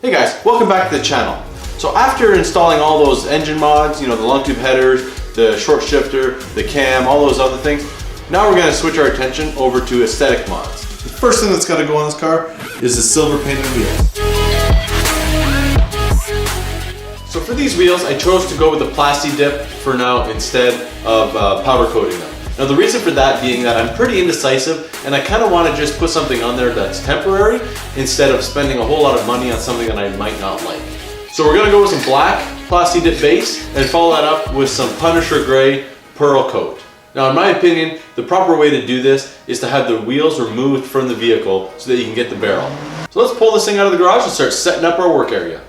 Hey guys, welcome back to the channel. So after installing all those engine mods, you know, the long tube headers, the short shifter, the cam, all those other things, now we're going to switch our attention over to aesthetic mods. The first thing that's got to go on this car is the silver painted wheels. So for these wheels, I chose to go with the Plasti dip for now instead of powder coating them. Now the reason for that being that I'm pretty indecisive and I kind of want to just put something on there that's temporary instead of spending a whole lot of money on something that I might not like. So we're going to go with some black Plasti dip base and follow that up with some Punisher gray pearl coat. Now in my opinion, the proper way to do this is to have the wheels removed from the vehicle so that you can get the barrel. So let's pull this thing out of the garage and start setting up our work area.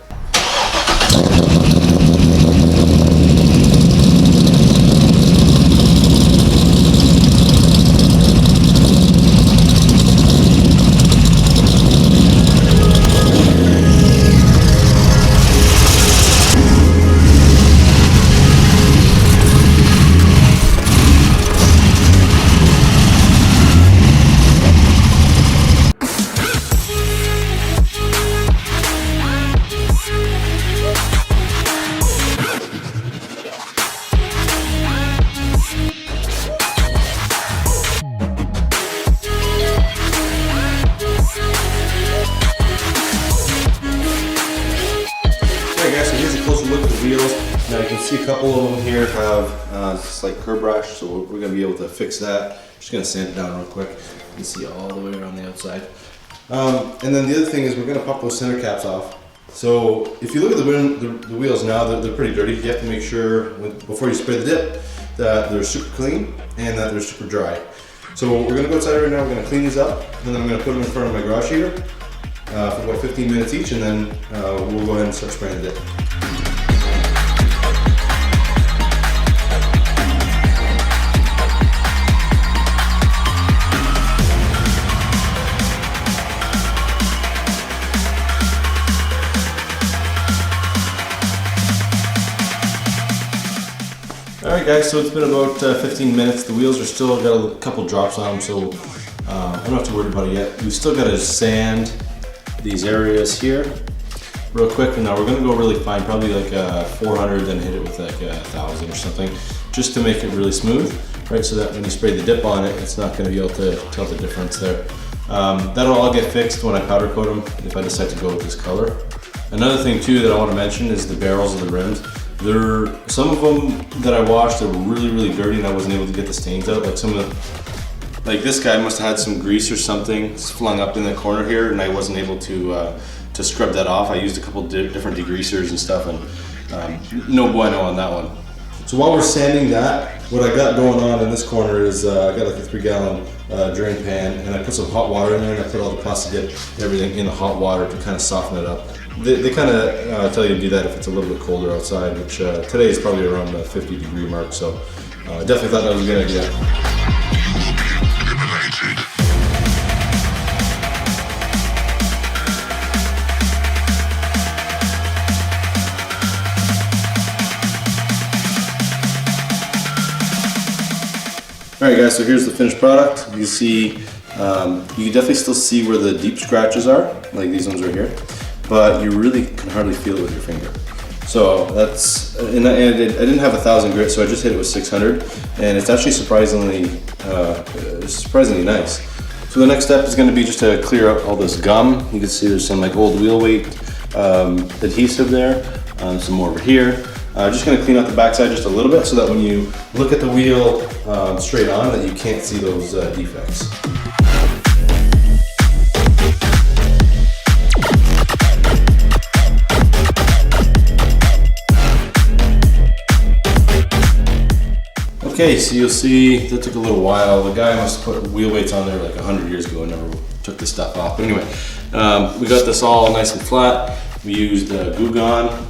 Alright guys, so here's a closer look at the wheels. Now you can see a couple of them here have slight curb rash, so we're going to be able to fix that. Just going to sand it down real quick. You can see all the way around the outside. And then the other thing is we're going to pop those center caps off. So if you look at the wheels now, they're pretty dirty. You have to make sure before you spray the dip that they're super clean and that they're super dry. So we're going to go outside right now, we're going to clean these up, and then I'm going to put them in front of my garage heater for about 15 minutes each, and then we'll go ahead and start spraying the dip. Alright guys, so it's been about 15 minutes. The wheels are still got a couple drops on them, so I don't have to worry about it yet. We still got to sand these areas here real quick, and now we're going to go really fine, probably like 400, then hit it with like 1,000 or something, just to make it really smooth, right? So that when you spray the dip on it, it's not going to be able to tell the difference there. That'll all get fixed when I powder coat them, if I decide to go with this color. Another thing too that I want to mention is the barrels of the rims. Some of them that I washed are really dirty and I wasn't able to get the stains out. Like this guy must have had some grease or something flung up in the corner here, and I wasn't able to scrub that off. I used a couple different degreasers and stuff, and no bueno on that one. So while we're sanding that, what I got going on in this corner is I got like a 3-gallon drain pan, and I put some hot water in there, and I put all the Plasti dip, everything in the hot water to kind of soften it up. They kind of tell you to do that if it's a little bit colder outside, which today is probably around the 50-degree mark, so definitely thought that was a good idea. Alright guys, so here's the finished product. You can see, you can definitely still see where the deep scratches are, like these ones right here, but you really can hardly feel it with your finger. So that's, and I didn't have 1,000 grit, so I just hit it with 600, and it's actually surprisingly nice. So the next step is going to be just to clear out all this gum. You can see there's some like old wheel weight adhesive there, some more over here. Just going to clean out the backside just a little bit so that when you look at the wheel straight on, that you can't see those defects. Okay, so you'll see that took a little while. The guy must have put wheel weights on there like 100 years ago and never took this stuff off. But anyway, we got this all nice and flat. We used Goo Gone.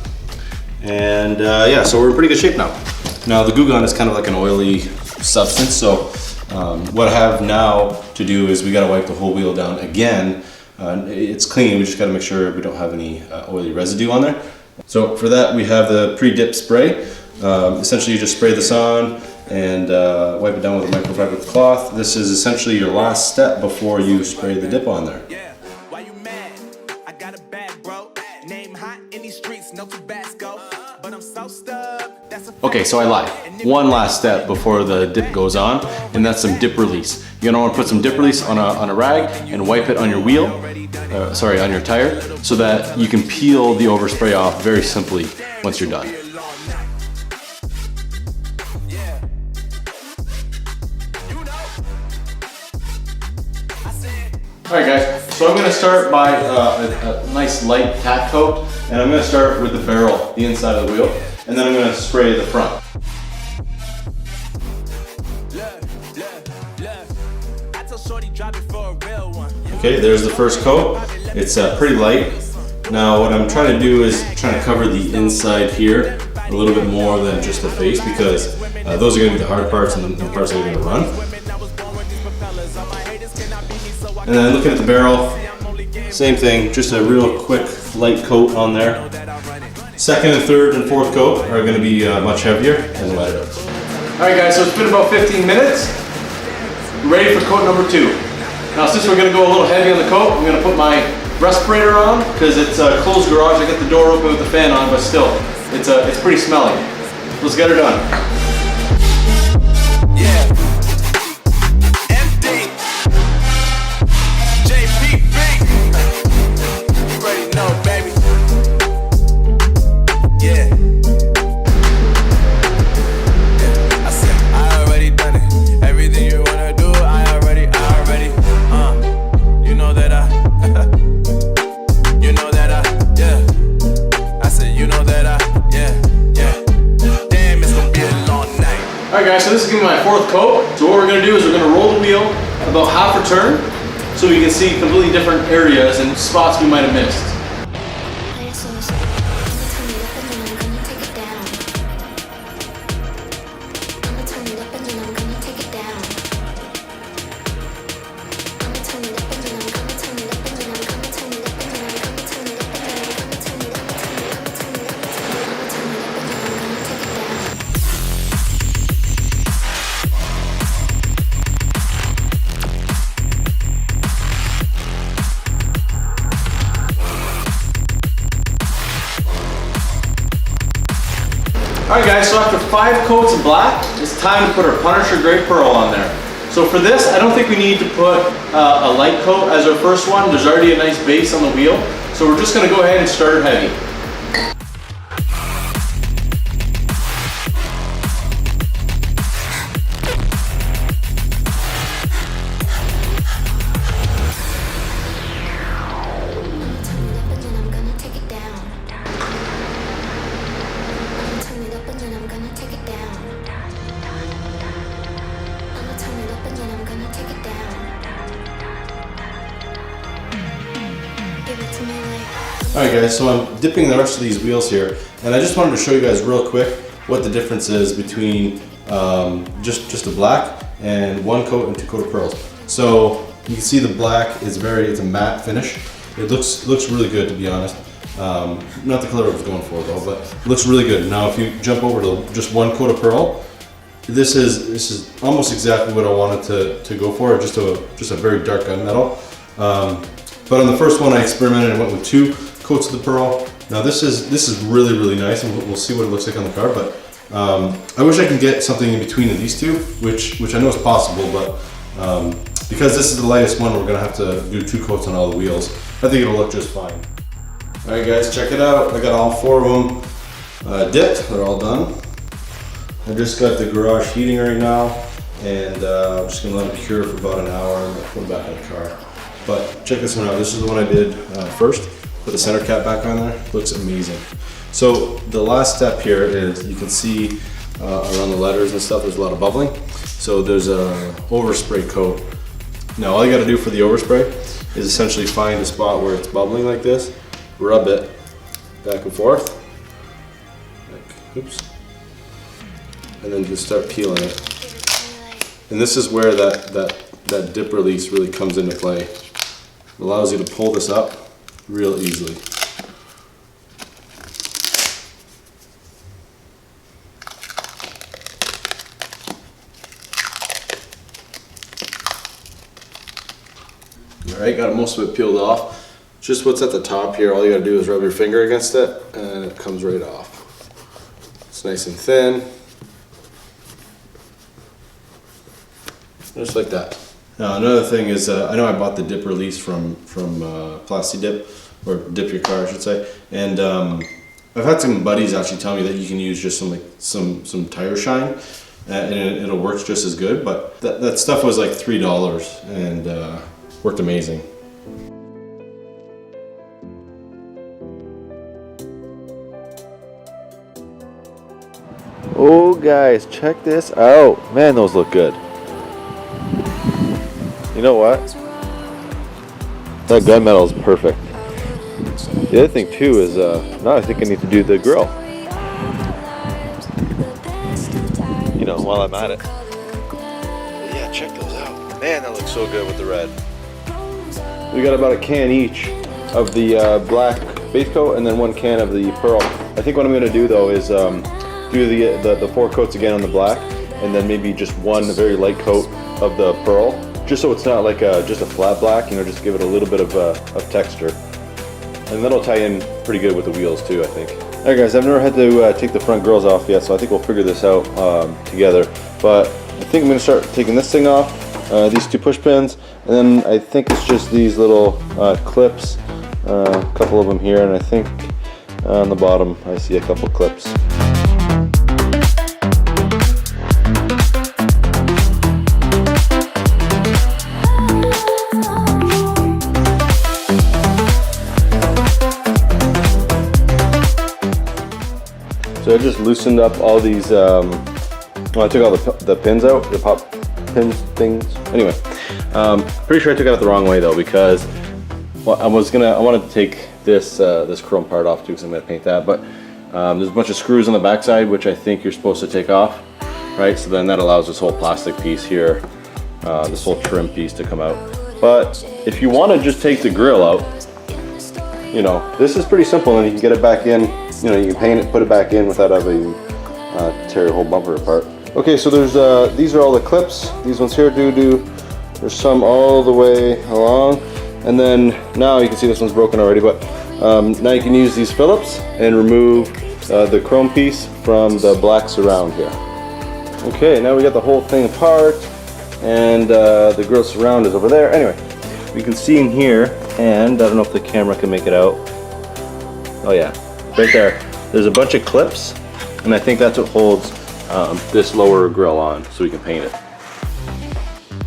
And yeah, so we're in pretty good shape now. Now the Goo Gone is kind of like an oily substance, so what I have now to do is we got to wipe the whole wheel down again. It's clean, we just got to make sure we don't have any oily residue on there. So for that we have the pre-dip spray. Essentially you just spray this on and wipe it down with a microfiber cloth. This is essentially your last step before you spray the dip on there. hot in these streets, no Tabasco, but I'm so stuck. That's a Okay, so I lied. One last step before the dip goes on, and that's some dip release. You're gonna wanna put some dip release on a rag and wipe it on your wheel, on your tire, so that you can peel the overspray off very simply once you're done. Alright guys, so I'm going to start by a nice light tack coat, and I'm going to start with the barrel, the inside of the wheel, and then I'm going to spray the front. Okay, there's the first coat. It's pretty light. Now what I'm trying to do is trying to cover the inside here a little bit more than just the face, because those are going to be the hard parts and the parts that are going to run. And then looking at the barrel, same thing, just a real quick light coat on there. Second and third and fourth coat are going to be much heavier and lighter. Alright guys, so it's been about 15 minutes. We're ready for coat number 2. Now since we're going to go a little heavy on the coat, I'm going to put my respirator on, because it's a closed garage. I got the door open with the fan on, but still, it's pretty smelly. Let's get her done. Alright guys, so this is going to be my fourth coat. So what we're going to do is we're going to roll the wheel about half a turn so we can see completely different areas and spots we might have missed. Alright guys, so after 5 coats of black, it's time to put our Punisher Gray Pearl on there. So for this, I don't think we need to put a light coat as our first one. There's already a nice base on the wheel. So we're just going to go ahead and start her heavy. Alright guys, so I'm dipping the rest of these wheels here, and I just wanted to show you guys real quick what the difference is between just the black and 1 coat and 2 coat of pearls. So you can see the black is it's a matte finish. It looks really good, to be honest. Not the color I was going for though, but it looks really good. Now if you jump over to just 1 coat of pearl, this is almost exactly what I wanted to go for, just a very dark gunmetal. But on the first one I experimented and went with 2 coats of the pearl. Now this is really nice, and we'll see what it looks like on the car, but I wish I could get something in between of these two, which I know is possible, but because this is the lightest one, we're gonna have to do 2 coats on all the wheels. I think it'll look just fine. Alright guys, check it out. I got all 4 of them dipped, they're all done. I just got the garage heating right now, and I'm just gonna let it cure for about an hour and put it back in the car. But check this one out. This is the one I did first. Put the center cap back on there. Looks amazing. So the last step here is, you can see around the letters and stuff, there's a lot of bubbling. So there's a overspray coat. Now all you got to do for the overspray is essentially find a spot where it's bubbling like this, rub it back and forth, oops, and then just start peeling it. And this is where that dip release really comes into play. It allows you to pull this up real easily. Alright, got most of it peeled off. just what's at the top here, all you gotta do is rub your finger against it and it comes right off. It's nice and thin. Just like that. Now another thing is, I know I bought the dip release from Plasti Dip, or Dip Your Car I should say, and I've had some buddies actually tell me that you can use just some tire shine and it'll work just as good, but that stuff was like $3 and worked amazing. Oh guys, check this out. Man, those look good. You know what? That gunmetal is perfect. The other thing too is, now I think I need to do the grill. You know, while I'm at it. But yeah, check those out. Man, that looks so good with the red. We got about a can each of the black base coat and then 1 can of the pearl. I think what I'm gonna do though is do the 4 coats again on the black, and then maybe just 1 very light coat of the pearl, just so it's not like just a flat black, you know, just give it a little bit of texture. And that'll tie in pretty good with the wheels too, I think. Alright guys, I've never had to take the front grills off yet, so I think we'll figure this out together. But I think I'm going to start taking this thing off, these 2 push pins, and then I think it's just these little clips, a couple of them here, and I think on the bottom I see a couple clips. So I just loosened up all these, well, I took all the pins out, the pop pin things. Anyway, pretty sure I took it out the wrong way though, because well, I wanted to take this chrome part off too, because I'm gonna paint that, but there's a bunch of screws on the backside, which I think you're supposed to take off, right? So then that allows this whole plastic piece here, this whole trim piece to come out. But if you want to just take the grill out, you know, this is pretty simple, and you can get it back in. You know, you can paint it, put it back in without having tear your whole bumper apart. Okay, so there's these are all the clips. These ones here there's some all the way along, and then now you can see this one's broken already. But now you can use these Phillips and remove the chrome piece from the black surround here. Okay, now we got the whole thing apart, and the grill surround is over there. Anyway, you can see in here, and I don't know if the camera can make it out. Oh yeah. Right there, there's a bunch of clips, and I think that's what holds this lower grill on, so we can paint it.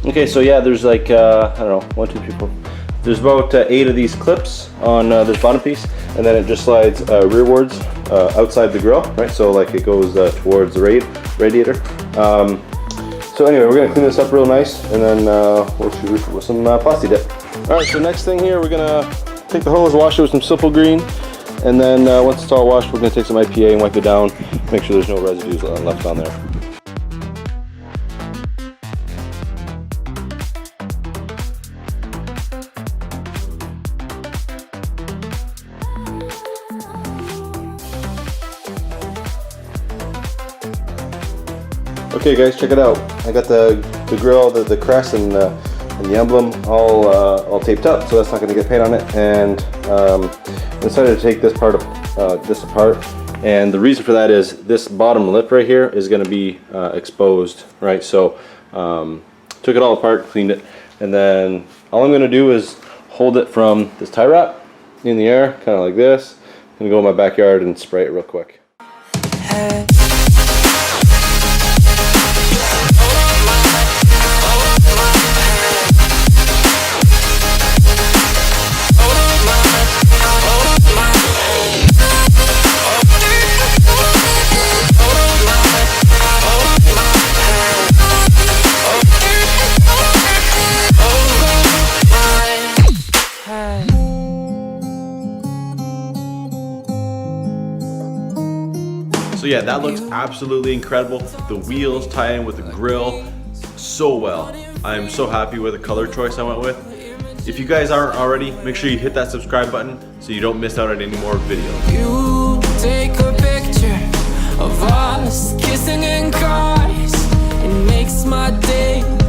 Okay, so yeah, there's like, I don't know, 1, 2, 3, 4. There's about 8 of these clips on this bottom piece, and then it just slides rearwards outside the grill, right? So like it goes towards the radiator. So anyway, we're gonna clean this up real nice, and then we'll shoot with some Plasti Dip. All right, so next thing here, we're gonna take the hose, wash it with some Simple Green. And then once it's all washed, we're going to take some IPA and wipe it down, make sure there's no residues left on there. Okay guys, check it out. I got the grill, the crest, and the emblem all taped up, so that's not going to get paint on it. And I decided to take this part of this apart, and the reason for that is this bottom lip right here is going to be exposed, right? So took it all apart, cleaned it, and then all I'm going to do is hold it from this tie wrap in the air, kind of like this. I'm going to go in my backyard and spray it real quick. So yeah, that looks absolutely incredible. The wheels tie in with the grill so well. I'm so happy with the color choice I went with. If you guys aren't already, make sure you hit that subscribe button so you don't miss out on any more videos. You take a picture of us kissing in cars. It makes my day.